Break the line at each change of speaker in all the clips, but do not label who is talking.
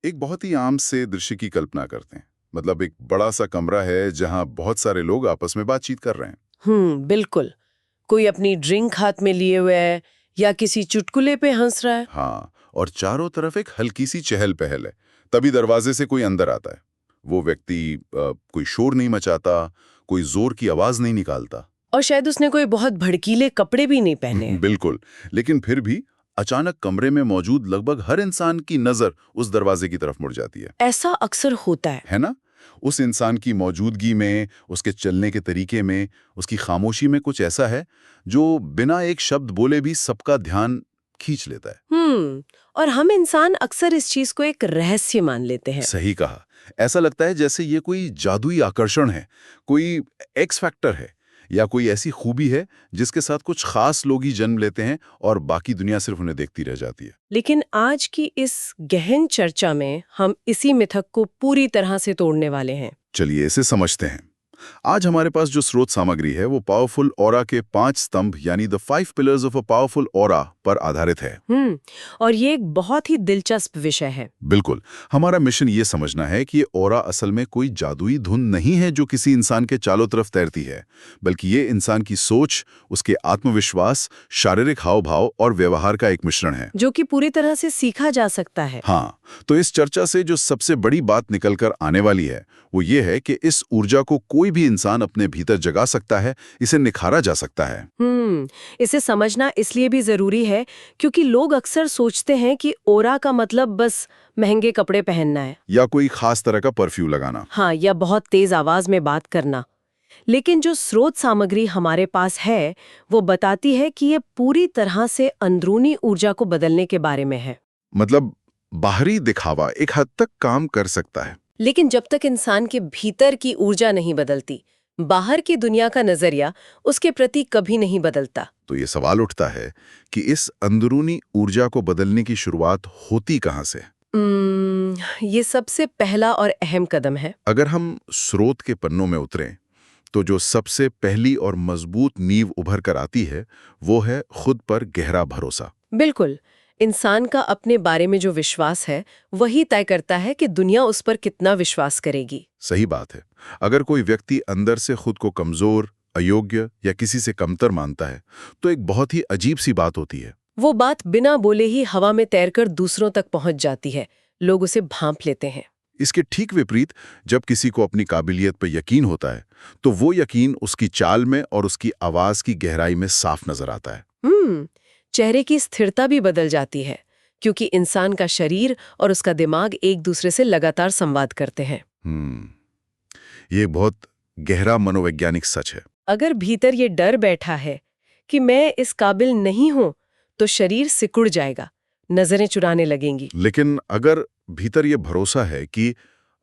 एक बहुत ही आम से दृश्य की कल्पना करते हैं। मतलब एक बड़ा सा कमरा है जहां बहुत सारे लोग आपस में बातचीत कर रहे हैं।
बिल्कुल। कोई अपनी ड्रिंक हाथ में लिए हुए है या किसी चुटकुले पे हंस रहा है।
हाँ, और चारों तरफ एक हल्की सी चहल पहल है। तभी दरवाजे से कोई अंदर आता है। वो व्यक्ति कोई शोर नहीं मचाता, कोई जोर की आवाज नहीं निकालता।
और शायद उसने कोई बहुत भड़कीले कपड़े भी नहीं पहने हैं।
बिल्कुल। लेकिन फिर भी अचानक कमरे में मौजूद लगभग हर इंसान की नजर उस दरवाजे की तरफ मुड़ जाती है।
ऐसा अक्सर होता
है ना? उस इंसान की मौजूदगी में, उसके चलने के तरीके में, उसकी खामोशी में कुछ ऐसा है जो बिना एक शब्द बोले भी सबका ध्यान खींच लेता है।
और हम इंसान अक्सर इस चीज को एक रहस्य मान लेते हैं।
सही कहा। ऐसा लगता है जैसे ये कोई जादुई आकर्षण है, कोई एक्स फैक्टर है, या कोई ऐसी खूबी है जिसके साथ कुछ खास लोग ही जन्म लेते हैं और बाकी दुनिया सिर्फ उन्हें देखती रह जाती है।
लेकिन आज की इस गहन चर्चा में हम इसी मिथक को पूरी तरह से तोड़ने वाले हैं।
चलिए इसे समझते हैं। आज हमारे पास जो स्रोत सामग्री है वो पावरफुल ऑरा के 5 स्तंभ यानी the 5 pillars of a powerful aura पर आधारित है।
और ये एक बहुत ही दिलचस्प विषय है।
बिल्कुल। हमारा मिशन ये समझना है कि ये ऑरा असल में कोई जादुई धुन नहीं है जो किसी इंसान के चारों तरफ तैरती है, बल्कि ये इंसान की सोच, उसके आत्मविश्वास, शारीरिक हाव भाव और व्यवहार का एक मिश्रण है
जो कि पूरी तरह से सीखा जा सकता है।
हाँ, तो इस चर्चा से जो सबसे बड़ी बात निकलकर आने वाली है वो ये है कि इस ऊर्जा को कोई भी इंसान अपने भीतर जगा सकता है, इसे निखारा जा सकता है।
इसे समझना इसलिए भी जरूरी है क्योंकि लोग अक्सर सोचते हैं कि ओरा का मतलब बस महंगे कपड़े पहनना है
या कोई खास तरह का परफ्यूम लगाना।
हाँ, या बहुत तेज आवाज में बात करना। लेकिन जो स्रोत सामग्री हमारे पास है वो बताती है कि ये पूरी तरह से अंदरूनी ऊर्जा को बदलने के बारे में है।
मतलब बाहरी दिखावा एक हद तक काम कर सकता है,
लेकिन जब तक इंसान के भीतर की ऊर्जा नहीं बदलती, बाहर की दुनिया का नजरिया उसके प्रति कभी नहीं बदलता।
तो ये सवाल उठता है कि इस अंदरूनी ऊर्जा को बदलने की शुरुआत होती कहाँ से?
ये सबसे पहला और अहम कदम है।
अगर हम स्रोत के पन्नों में उतरें तो जो सबसे पहली और मजबूत नींव उभर कर आती है वो है खुद पर गहरा भरोसा।
बिल्कुल। इंसान का अपने बारे में जो विश्वास है वही तय करता है कि दुनिया उस पर कितना विश्वास करेगी।
सही बात है। अगर कोई व्यक्ति अंदर से खुद को कमजोर, अयोग्य या किसी से कमतर मानता है तो एक बहुत ही अजीब सी बात होती है।
वो बात बिना बोले ही हवा में तैरकर दूसरों तक पहुंच जाती है। लोग उसे भांप लेते हैं।
इसके ठीक विपरीत, जब किसी को अपनी काबिलियत पर यकीन होता है तो वो यकीन उसकी चाल में और उसकी आवाज की गहराई में साफ नजर आता है।
चेहरे की स्थिरता भी बदल जाती है क्योंकि इंसान का शरीर और उसका दिमाग एक दूसरे से लगातार संवाद करते हैं।
ये बहुत गहरा मनोवैज्ञानिक सच है।
अगर भीतर ये डर बैठा है कि मैं इस काबिल नहीं हूं, तो शरीर सिकुड़ जाएगा, नजरें चुराने लगेंगी।
लेकिन अगर भीतर ये भरोसा है कि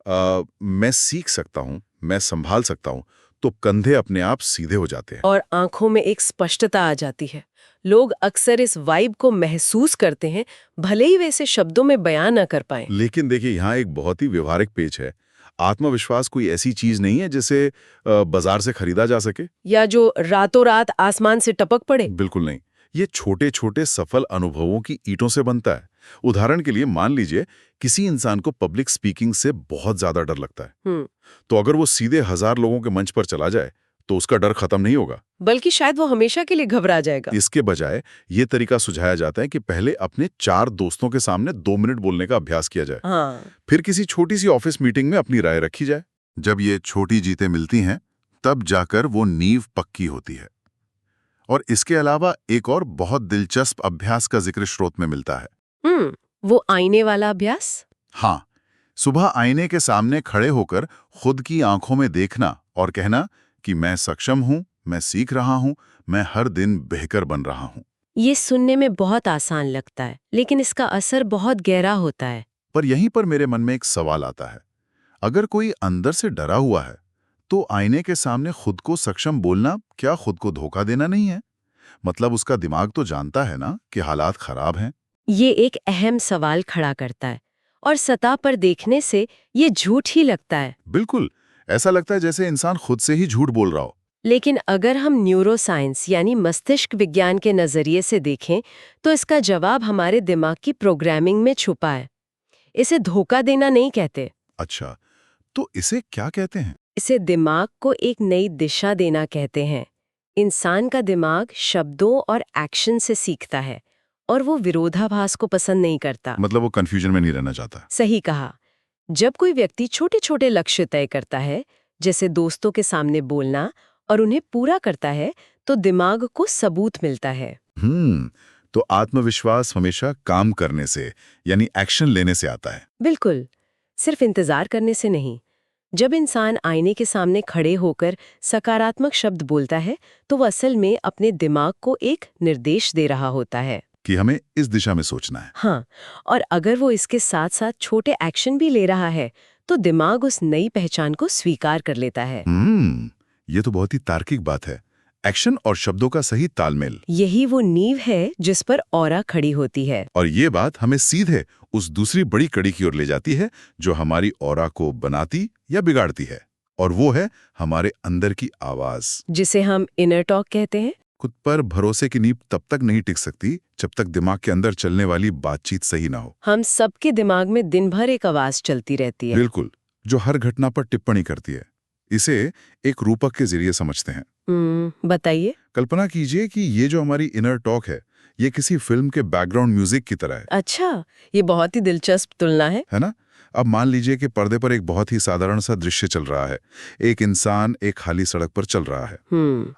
मैं सीख सकता हूं, मैं संभाल सकता हूं, तो कंधे अपने आप सीधे हो जाते हैं।
और आंखों में एक स्पष्टता आ जाती है। लोग अक्सर इस वाइब को महसूस करते हैं, भले ही वे इसे शब्दों में बयान न कर पाएं।
लेकिन देखिए, यहाँ एक बहुत ही व्यवहारिक पेच है। आत्मविश्वास कोई ऐसी चीज नहीं है जिसे बाजार से खरीदा जा सके,
या जो रातों रात आसमान से टपक पड़े।
बिल्कुल नहीं। ये छोटे छोटे सफल अनुभवों की ईंटों से बनता है। उदाहरण के लिए मान लीजिए किसी इंसान को पब्लिक स्पीकिंग से बहुत ज्यादा डर लगता है, तो अगर वो सीधे 1000 लोगों के मंच पर चला जाए तो उसका डर खत्म नहीं होगा,
बल्कि शायद वो हमेशा के लिए घबरा जाएगा।
इसके बजाय ये तरीका सुझाया जाता है कि पहले अपने 4 दोस्तों के सामने 2 मिनट बोलने का अभ्यास किया जाए। फिर किसी छोटी सी ऑफिस मीटिंग में अपनी राय रखी जाए। जब ये छोटी जीतें मिलती हैं तब जाकर वो नींव पक्की होती है। और इसके अलावा एक और बहुत दिलचस्प अभ्यास का जिक्र स्रोत में मिलता है।
वो आईने वाला अभ्यास।
हाँ, सुबह आईने के सामने खड़े होकर खुद की आंखों में देखना और कहना कि मैं सक्षम हूं, मैं सीख रहा हूं, मैं हर दिन बेहतर बन रहा हूं।
ये सुनने में बहुत आसान लगता है, लेकिन इसका असर बहुत गहरा होता है।
पर यहीं पर मेरे मन में एक सवाल आता है। अगर कोई अंदर से डरा हुआ है तो आईने के सामने खुद को सक्षम बोलना क्या खुद को धोखा देना नहीं है? मतलब उसका दिमाग तो जानता है ना कि हालात खराब हैं।
ये एक अहम सवाल खड़ा करता है और सतह पर देखने से ये झूठ ही लगता है।
बिल्कुल, ऐसा लगता है जैसे इंसान खुद से ही झूठ बोल रहा हो।
लेकिन अगर हम न्यूरोसाइंस यानी मस्तिष्क विज्ञान के नजरिए से देखें तो इसका जवाब हमारे दिमाग की प्रोग्रामिंग में छुपा है। इसे धोखा देना नहीं कहते।
अच्छा, तो इसे क्या कहते हैं?
इसे दिमाग को एक नई दिशा देना कहते हैं। इंसान का दिमाग शब्दों और एक्शन से सीखता है और वो विरोधाभास को पसंद नहीं करता।
मतलब वो कंफ्यूजन में नहीं रहना चाहता।
सही कहा। जब कोई व्यक्ति छोटे छोटे लक्ष्य तय करता है, जैसे दोस्तों के सामने बोलना, और उन्हें पूरा करता है, तो दिमाग को सबूत मिलता है।
तो आत्मविश्वास हमेशा काम करने से यानी एक्शन लेने से आता है।
बिल्कुल, सिर्फ इंतजार करने से नहीं। जब इंसान आईने के सामने खड़े होकर सकारात्मक शब्द बोलता है, तो वो असल में अपने दिमाग को एक निर्देश दे रहा होता है
कि हमें इस दिशा में सोचना है।
हाँ, और अगर वो इसके साथ साथ छोटे एक्शन भी ले रहा है, तो दिमाग उस नई पहचान को स्वीकार कर लेता है।
ये तो बहुत ही तार्किक बात है। एक्शन और शब्दों का सही तालमेल,
यही वो नींव है जिस पर ऑरा खड़ी होती है।
और ये बात हमें सीधे उस दूसरी बड़ी कड़ी की ओर ले जाती है जो हमारी ऑरा को बनाती या बिगाड़ती है, और वो है हमारे अंदर की आवाज,
जिसे हम इनर टॉक कहते हैं।
खुद पर भरोसे की नींव तब तक नहीं टिक सकती जब तक दिमाग के अंदर चलने वाली बातचीत सही ना हो।
हम सबके दिमाग में दिन भर एक आवाज चलती रहती है।
बिल्कुल, जो हर घटना पर टिप्पणी करती है। इसे एक रूपक के जरिए समझते हैं।
बताइए।
कल्पना कीजिए कि ये जो हमारी इनर टॉक है, ये किसी फिल्म के बैकग्राउंड म्यूजिक की तरह है।
अच्छा, ये बहुत ही दिलचस्प तुलना है
ना? अब मान लीजिए कि पर्दे पर एक बहुत ही साधारण सा दृश्य चल रहा है। एक इंसान एक खाली सड़क पर चल रहा है।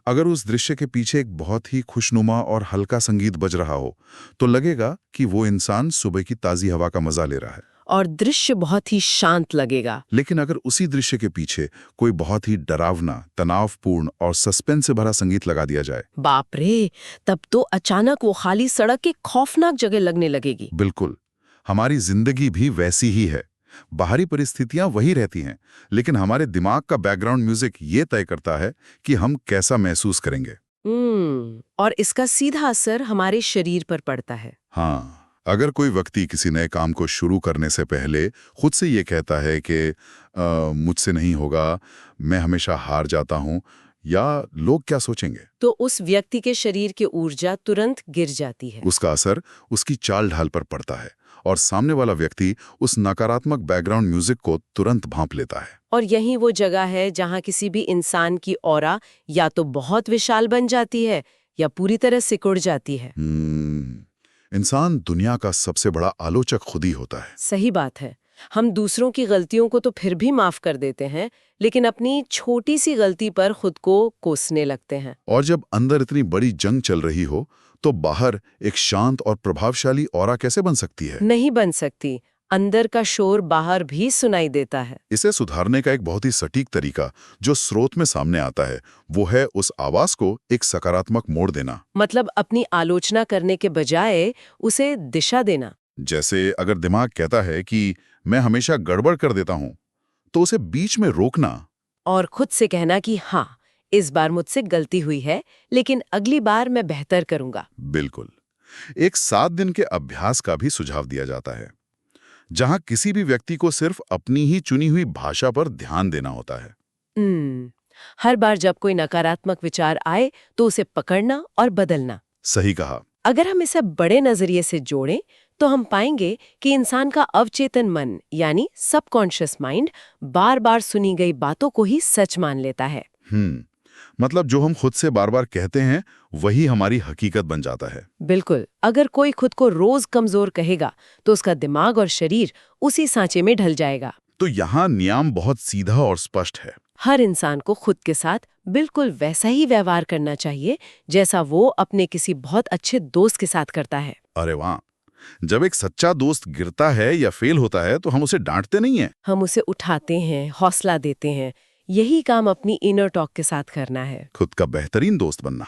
अगर उस दृश्य के पीछे एक बहुत ही खुशनुमा और हल्का संगीत बज रहा हो, तो लगेगा कि वो इंसान सुबह की ताजी हवा का मजा ले रहा है,
और दृश्य बहुत ही शांत लगेगा।
लेकिन अगर उसी दृश्य के पीछे कोई बहुत ही डरावना, तनावपूर्ण और सस्पेंस से भरा संगीत लगा दिया जाए,
बाप रे, तब तो अचानक वो खाली सड़क एक खौफनाक जगह लगने लगेगी।
बिल्कुल, हमारी जिंदगी भी वैसी ही है। बाहरी परिस्थितियां वही रहती हैं, लेकिन हमारे दिमाग का बैकग्राउंड म्यूजिक ये तय करता है कि हम कैसा महसूस करेंगे।
और इसका सीधा असर हमारे शरीर पर पड़ता है।
हाँ, अगर कोई व्यक्ति किसी नए काम को शुरू करने से पहले खुद से ये कहता है कि मुझसे नहीं होगा, मैं हमेशा हार जाता हूँ, या लोग क्या सोचेंगे,
तो उस व्यक्ति के शरीर की ऊर्जा तुरंत गिर जाती है।
उसका असर उसकी चाल ढाल पर पड़ता है, और सामने वाला व्यक्ति उस नकारात्मक बैकग्राउंड म्यूजिक को तुरंत भांप लेता है।
और यही वो जगह है जहां किसी भी इंसान की ऑरा या तो बहुत विशाल बन जाती है या पूरी तरह सिकुड़ जाती है।
इंसान दुनिया का सबसे बड़ा आलोचक खुद ही होता है।
सही बात है। हम दूसरों की गलतियों को तो फिर भी माफ कर देते हैं, लेकिन अपनी छोटी सी गलती पर खुद को कोसने लगते हैं।
और जब अंदर इतनी बड़ी जंग चल रही हो, तो बाहर एक शांत और प्रभावशाली ऑरा कैसे बन सकती है?
नहीं बन सकती। अंदर का शोर बाहर भी सुनाई देता है।
इसे सुधारने का एक बहुत ही सटीक तरीका जो स्रोत में सामने आता है, वो है उस आवाज को एक सकारात्मक मोड़ देना।
मतलब अपनी आलोचना करने के बजाय उसे दिशा देना।
जैसे अगर दिमाग कहता है कि मैं हमेशा गड़बड़ कर देता हूं, तो उसे बीच में रोकना
और खुद से कहना कि हाँ, इस बार मुझसे गलती हुई है, लेकिन अगली बार मैं बेहतर करूंगा।
बिल्कुल। एक 7 दिन के अभ्यास का भी सुझाव दिया जाता है, जहां किसी भी व्यक्ति को सिर्फ अपनी ही चुनी हुई भाषा पर ध्यान देना होता है।
हर बार जब कोई नकारात्मक विचार आए तो उसे पकड़ना और बदलना।
सही कहा।
अगर हम इसे बड़े नजरिए से जोड़ें, तो हम पाएंगे कि इंसान का अवचेतन मन यानी सबकॉन्शियस माइंड बार बार सुनी गई बातों को ही सच मान लेता है।
मतलब जो हम खुद से बार बार कहते हैं वही हमारी हकीकत बन जाता है।
बिल्कुल। अगर कोई खुद को रोज कमजोर कहेगा, तो उसका दिमाग और शरीर उसी सांचे में ढल जाएगा।
तो यहाँ नियम बहुत सीधा और स्पष्ट है।
हर इंसान को खुद के साथ बिल्कुल वैसा ही व्यवहार करना चाहिए जैसा वो अपने किसी बहुत अच्छे दोस्त के साथ करता है।
अरे वाह! जब एक सच्चा दोस्त गिरता है या फेल होता है, तो हम उसे डांटते नहीं हैं।
हम उसे उठाते हैं, हौसला देते हैं। यही काम अपनी इनर टॉक के साथ करना है,
खुद का बेहतरीन दोस्त बनना।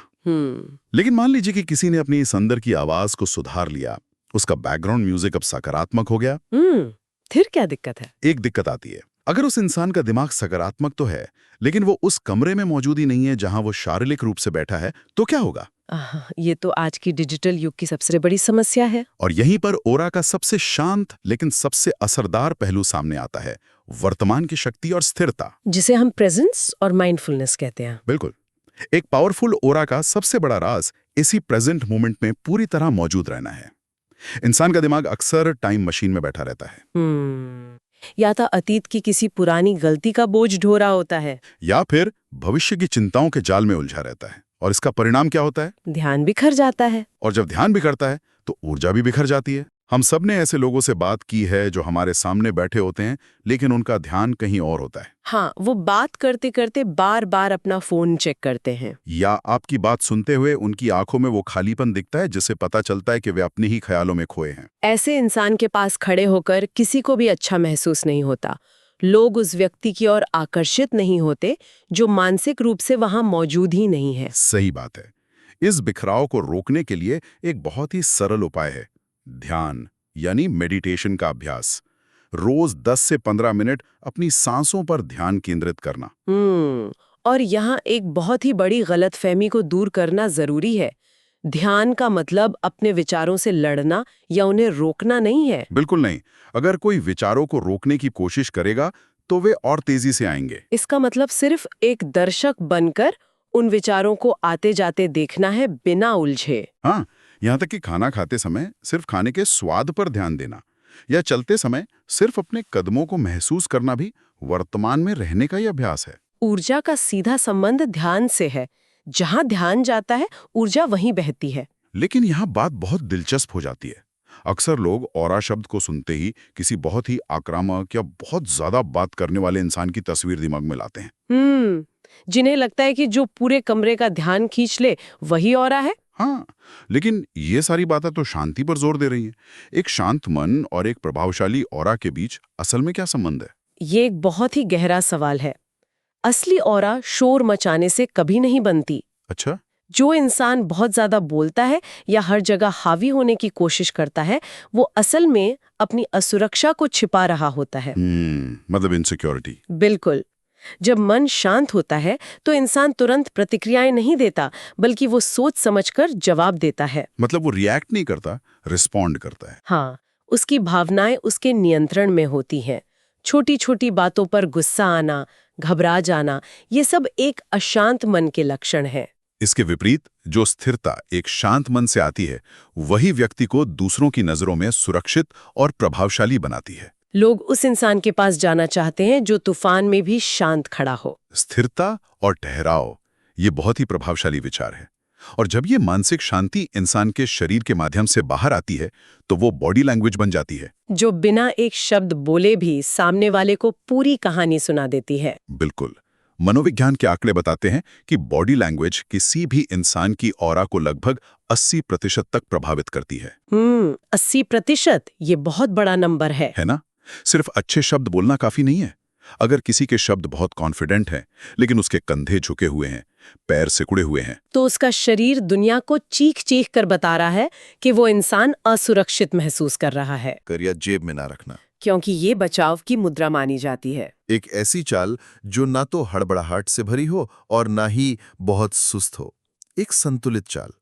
लेकिन मान लीजिए कि किसी ने अपनी इस अंदर की आवाज को सुधार लिया, उसका बैकग्राउंड म्यूजिक अब सकारात्मक हो गया।
फिर क्या दिक्कत है?
एक दिक्कत आती है। अगर उस इंसान का दिमाग सकारात्मक तो है, लेकिन वो उस कमरे में मौजूद ही नहीं है जहां वो शारीरिक रूप से बैठा है, तो क्या होगा?
ये तो आज की डिजिटल युग की सबसे बड़ी समस्या है।
और यहीं पर ओरा का सबसे शांत लेकिन सबसे असरदार पहलू सामने आता है, वर्तमान की शक्ति और स्थिरता,
जिसे हम प्रेजेंस और माइंडफुलनेस कहते हैं।
बिल्कुल। एक पावरफुल ओरा का सबसे बड़ा राज इसी प्रेजेंट मोमेंट में पूरी तरह मौजूद रहना है। इंसान का दिमाग अक्सर टाइम मशीन में बैठा रहता है।
या तो अतीत की किसी पुरानी गलती का बोझ ढो रहा होता है,
या फिर भविष्य की चिंताओं के जाल में उलझा रहता है। और इसका परिणाम क्या होता है?
ध्यान बिखर जाता है।
और जब ध्यान बिखरता है तो ऊर्जा भी बिखर जाती है। हम सब ने ऐसे लोगों से बात की है जो हमारे सामने बैठे होते हैं लेकिन उनका ध्यान कहीं और होता है।
हाँ, वो बात करते करते बार बार अपना फोन चेक करते हैं।
या आपकी बात सुनते हुए उनकी आंखों में वो खालीपन दिखता है जिससे पता चलता है कि वे अपने ही ख्यालों में खोए हैं।
ऐसे इंसान के पास खड़े होकर किसी को भी अच्छा महसूस नहीं होता। लोग उस व्यक्ति की ओर आकर्षित नहीं होते जो मानसिक रूप से वहां मौजूद ही नहीं है।
सही बात है। इस बिखराव को रोकने के लिए एक बहुत ही सरल उपाय है, ध्यान यानी मेडिटेशन का अभ्यास। रोज 10 से 15 मिनट अपनी सांसों पर ध्यान केंद्रित करना।
और यहाँ एक बहुत ही बड़ी गलतफहमी को दूर करना जरूरी है। ध्यान का मतलब अपने विचारों से लड़ना या उन्हें रोकना नहीं है।
बिल्कुल नहीं। अगर कोई विचारों को रोकने की कोशिश करेगा तो वे और तेजी से आएंगे।
इसका मतलब सिर्फ एक दर्शक बनकर उन विचारों को आते जाते देखना है बिना उलझे।
हाँ, यहाँ तक कि खाना खाते समय सिर्फ खाने के स्वाद पर ध्यान देना या चलते समय सिर्फ अपने कदमों को महसूस करना भी वर्तमान में रहने का ही अभ्यास है।
ऊर्जा का सीधा संबंध ध्यान से है। जहां ध्यान जाता है, ऊर्जा वहीं बहती है।
लेकिन यहाँ बात बहुत दिलचस्प हो जाती है। अक्सर लोग ऑरा शब्द को सुनते ही किसी बहुत ही आक्रामक या बहुत ज्यादा बात करने वाले इंसान की तस्वीर दिमाग में लाते हैं।
जिन्हें लगता है कि जो पूरे कमरे का ध्यान खींच ले वही ऑरा है।
हाँ, लेकिन ये सारी बातें तो शांति पर जोर दे रही हैं। एक शांत मन और एक प्रभावशाली ऑरा के बीच असल में क्या संबंध है?
ये एक बहुत ही गहरा सवाल है। असली ऑरा शोर मचाने से कभी नहीं बनती।
अच्छा।
जो इंसान बहुत ज्यादा बोलता है या हर जगह हावी होने की कोशिश करता है, वो असल में अपनी असुरक्षा को छिपा रहा होता है।
मतलब इनसिक्योरिटी।
बिल्कुल। जब मन शांत होता है तो इंसान तुरंत प्रतिक्रियाएं नहीं देता, बल्कि वो सोच समझकर जवाब देता है।
मतलब वो रिएक्ट नहीं करता, रिस्पॉन्ड करता है।
हाँ, उसकी भावनाएं उसके नियंत्रण में होती हैं। छोटी छोटी बातों पर गुस्सा आना, घबरा जाना, ये सब एक अशांत मन के लक्षण हैं।
इसके विपरीत जो स्थिरता एक शांत मन से आती है, वही व्यक्ति को दूसरों की नजरों में सुरक्षित और प्रभावशाली बनाती है।
लोग उस इंसान के पास जाना चाहते हैं जो तूफान में भी शांत खड़ा हो।
स्थिरता और ठहराव, ये बहुत ही प्रभावशाली विचार है। और जब ये मानसिक शांति इंसान के शरीर के माध्यम से बाहर आती है तो वो बॉडी लैंग्वेज बन जाती है,
जो बिना एक शब्द बोले भी सामने वाले को पूरी कहानी सुना देती है।
बिल्कुल। मनोविज्ञान के आंकड़े बताते हैं कि बॉडी लैंग्वेज किसी भी इंसान की ऑरा को लगभग 80% तक प्रभावित करती है।
80%? ये बहुत बड़ा नंबर है
ना? सिर्फ अच्छे शब्द बोलना काफी नहीं है। अगर किसी के शब्द बहुत कॉन्फिडेंट हैं, लेकिन उसके कंधे झुके हुए हैं, पैर सिकुड़े हुए हैं,
तो उसका शरीर दुनिया को चीख चीख कर बता रहा है कि वो इंसान असुरक्षित महसूस कर रहा है।
या जेब में ना रखना,
क्योंकि ये बचाव की मुद्रा मानी जाती है।
एक ऐसी चाल जो ना तो हड़बड़ाहट से भरी हो और ना ही बहुत सुस्त हो। एक संतुलित चाल,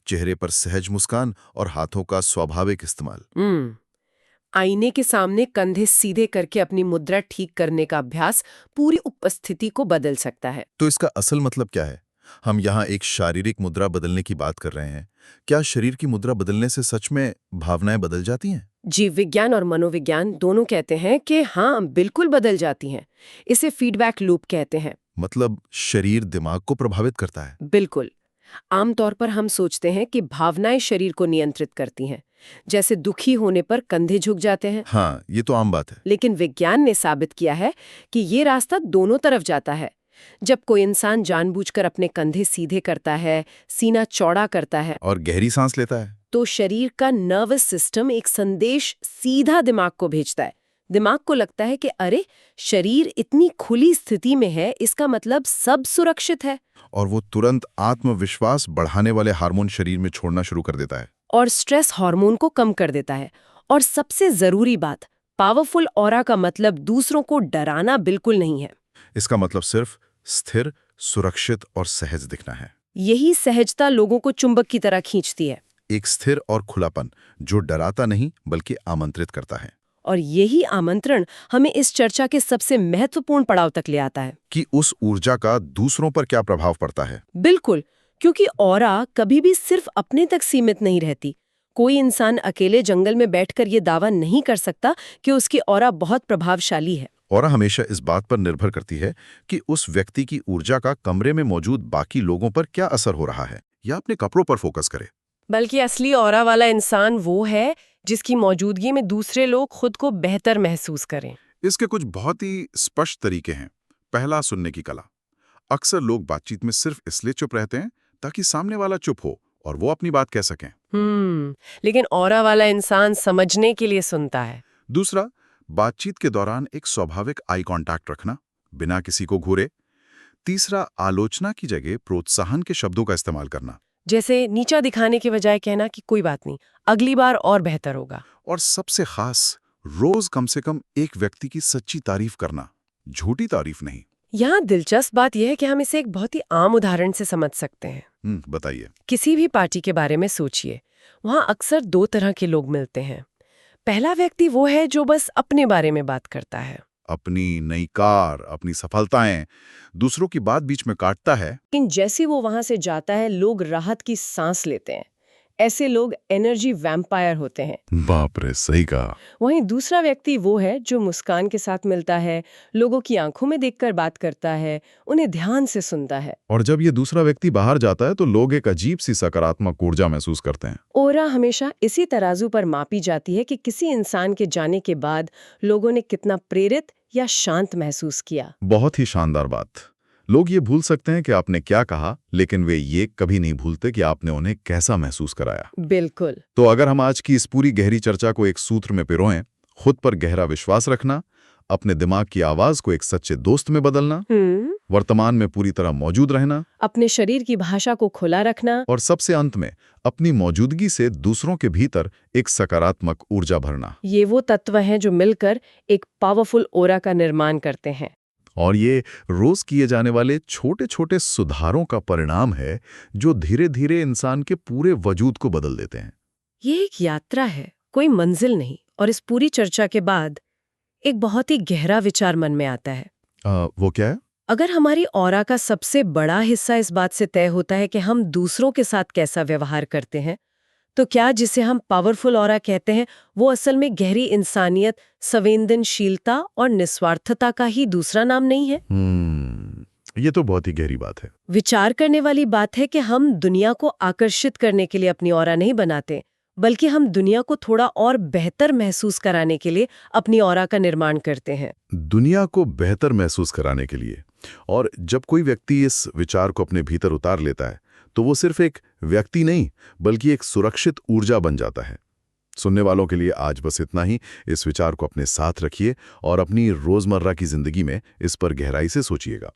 चेहरे पर सहज मुस्कान और हाथों का स्वाभाविक इस्तेमाल।
आईने के सामने कंधे सीधे करके अपनी मुद्रा ठीक करने का अभ्यास पूरी उपस्थिति को बदल सकता है।
तो इसका असल मतलब क्या है? हम यहाँ एक शारीरिक मुद्रा बदलने की बात कर रहे हैं। क्या शरीर की मुद्रा बदलने से सच में भावनाएं बदल जाती हैं?
जीव विज्ञान और मनोविज्ञान दोनों कहते हैं कि हाँ, बिल्कुल बदल जाती हैं। इसे फीडबैक लूप कहते हैं।
मतलब शरीर दिमाग को प्रभावित करता है?
बिल्कुल। आमतौर पर हम सोचते हैं कि भावनाएं शरीर को नियंत्रित करती हैं, जैसे दुखी होने पर कंधे झुक जाते हैं।
हाँ, ये तो आम बात है।
लेकिन विज्ञान ने साबित किया है कि ये रास्ता दोनों तरफ जाता है। जब कोई इंसान जानबूझकर अपने कंधे सीधे करता है, सीना चौड़ा करता है
और गहरी सांस लेता है,
तो शरीर का नर्वस सिस्टम एक संदेश सीधा दिमाग को भेजता है। दिमाग को लगता है कि अरे, शरीर इतनी खुली स्थिति में है, इसका मतलब सब सुरक्षित है।
और वो तुरंत आत्मविश्वास बढ़ाने वाले हार्मोन शरीर में छोड़ना शुरू कर देता है
और स्ट्रेस हार्मोन को कम कर देता है। और सबसे जरूरी बात, पावरफुल ऑरा का मतलब दूसरों को डराना बिल्कुल नहीं है।
इसका मतलब सिर्फ स्थिर, सुरक्षित और सहज दिखना है।
यही सहजता लोगों को चुंबक की तरह खींचती है।
एक स्थिर और खुलापन जो डराता नहीं बल्कि आमंत्रित करता है।
और यही आमंत्रण हमें इस चर्चा के सबसे महत्वपूर्ण पड़ाव तक ले आता है
कि उस ऊर्जा का दूसरों पर क्या प्रभाव पड़ता है।
बिल्कुल, क्योंकि ऑरा कभी भी सिर्फ अपने तक सीमित नहीं रहती, कोई इंसान अकेले जंगल में बैठकर ये दावा नहीं कर सकता कि उसकी ऑरा बहुत प्रभावशाली है।
और हमेशा इस बात पर निर्भर करती है कि उस व्यक्ति की ऊर्जा का कमरे में मौजूद बाकी लोगों पर क्या असर हो रहा है, या अपने कपड़ों पर फोकस करे।
बल्कि असली ऑरा वाला इंसान वो है जिसकी मौजूदगी में दूसरे लोग खुद को बेहतर महसूस करें।
इसके कुछ बहुत ही स्पष्ट तरीके हैं। पहला, सुनने की कला। अक्सर लोग बातचीत में सिर्फ इसलिए चुप रहते हैं ताकि सामने वाला चुप हो और वो अपनी बात कह सकें।
लेकिन ऑरा वाला इंसान समझने के लिए सुनता है।
दूसरा, बातचीत के दौरान एक स्वाभाविक आई कांटेक्ट रखना, बिना किसी को घूरे। तीसरा, आलोचना की जगह प्रोत्साहन के शब्दों का इस्तेमाल करना,
जैसे नीचा दिखाने के बजाय कहना कि कोई बात नहीं, अगली बार और बेहतर होगा।
और सबसे खास, रोज कम से कम एक व्यक्ति की सच्ची तारीफ करना, झूठी तारीफ नहीं।
यहाँ दिलचस्प बात यह है कि हम इसे एक बहुत ही आम उदाहरण से समझ सकते हैं।
बताइए।
किसी भी पार्टी के बारे में सोचिए, वहाँ अक्सर दो तरह के लोग मिलते हैं। पहला व्यक्ति वो है जो बस अपने बारे में बात करता है,
अपनी नई कार, अपनी सफलताएं, दूसरों की बात बीच में काटता है।
लेकिन जैसे वो वहां से जाता है लोग राहत की सांस लेते हैं। ऐसे लोग एनर्जी वैम्पायर होते हैं।
बाप रे, सही कहा।
वहीं दूसरा व्यक्ति वो है जो मुस्कान के साथ मिलता है, लोगों की आंखों में देखकर बात करता है, उन्हें ध्यान से सुनता है।
और जब ये दूसरा व्यक्ति बाहर जाता है तो लोग एक अजीब सी सकारात्मक ऊर्जा महसूस करते हैं।
ओरा हमेशा इसी तराजू पर मापी जाती है कि किसी इंसान के जाने के बाद लोगों ने कितना प्रेरित या शांत महसूस किया।
बहुत ही शानदार बात। लोग ये भूल सकते हैं कि आपने क्या कहा, लेकिन वे ये कभी नहीं भूलते कि आपने उन्हें कैसा महसूस कराया।
बिल्कुल।
तो अगर हम आज की इस पूरी गहरी चर्चा को एक सूत्र में पिरोएं, खुद पर गहरा विश्वास रखना, अपने दिमाग की आवाज को एक सच्चे दोस्त में बदलना, वर्तमान में पूरी तरह मौजूद रहना,
अपने शरीर की भाषा को खुला रखना,
और सबसे अंत में अपनी मौजूदगी से दूसरों के भीतर एक सकारात्मक ऊर्जा भरना,
ये वो तत्व हैं जो मिलकर एक पावरफुल ओरा का निर्माण करते हैं।
और ये रोज किए जाने वाले छोटे छोटे सुधारों का परिणाम है जो धीरे धीरे इंसान के पूरे वजूद को बदल देते हैं।
ये एक यात्रा है, कोई मंजिल नहीं। और इस पूरी चर्चा के बाद एक बहुत ही गहरा विचार मन में आता है।
वो क्या है?
अगर हमारी ऑरा का सबसे बड़ा हिस्सा इस बात से तय होता है कि हम दूसरों के साथ कैसा व्यवहार करते हैं, तो क्या जिसे हम पावरफुल ऑरा कहते हैं वो असल में गहरी इंसानियत, संवेदनशीलता और निस्वार्थता का ही दूसरा नाम नहीं है?
ये तो बहुत ही गहरी बात है।
विचार करने वाली बात है कि हम दुनिया को आकर्षित करने के लिए अपनी ऑरा नहीं बनाते, बल्कि हम दुनिया को थोड़ा और बेहतर महसूस कराने के लिए अपनी ऑरा का निर्माण करते हैं।
दुनिया को बेहतर महसूस कराने के लिए। और जब कोई व्यक्ति इस विचार को अपने भीतर उतार लेता है तो वो सिर्फ एक व्यक्ति नहीं बल्कि एक सुरक्षित ऊर्जा बन जाता है। सुनने वालों के लिए आज बस इतना ही। इस विचार को अपने साथ रखिए और अपनी रोजमर्रा की जिंदगी में इस पर गहराई से सोचिएगा।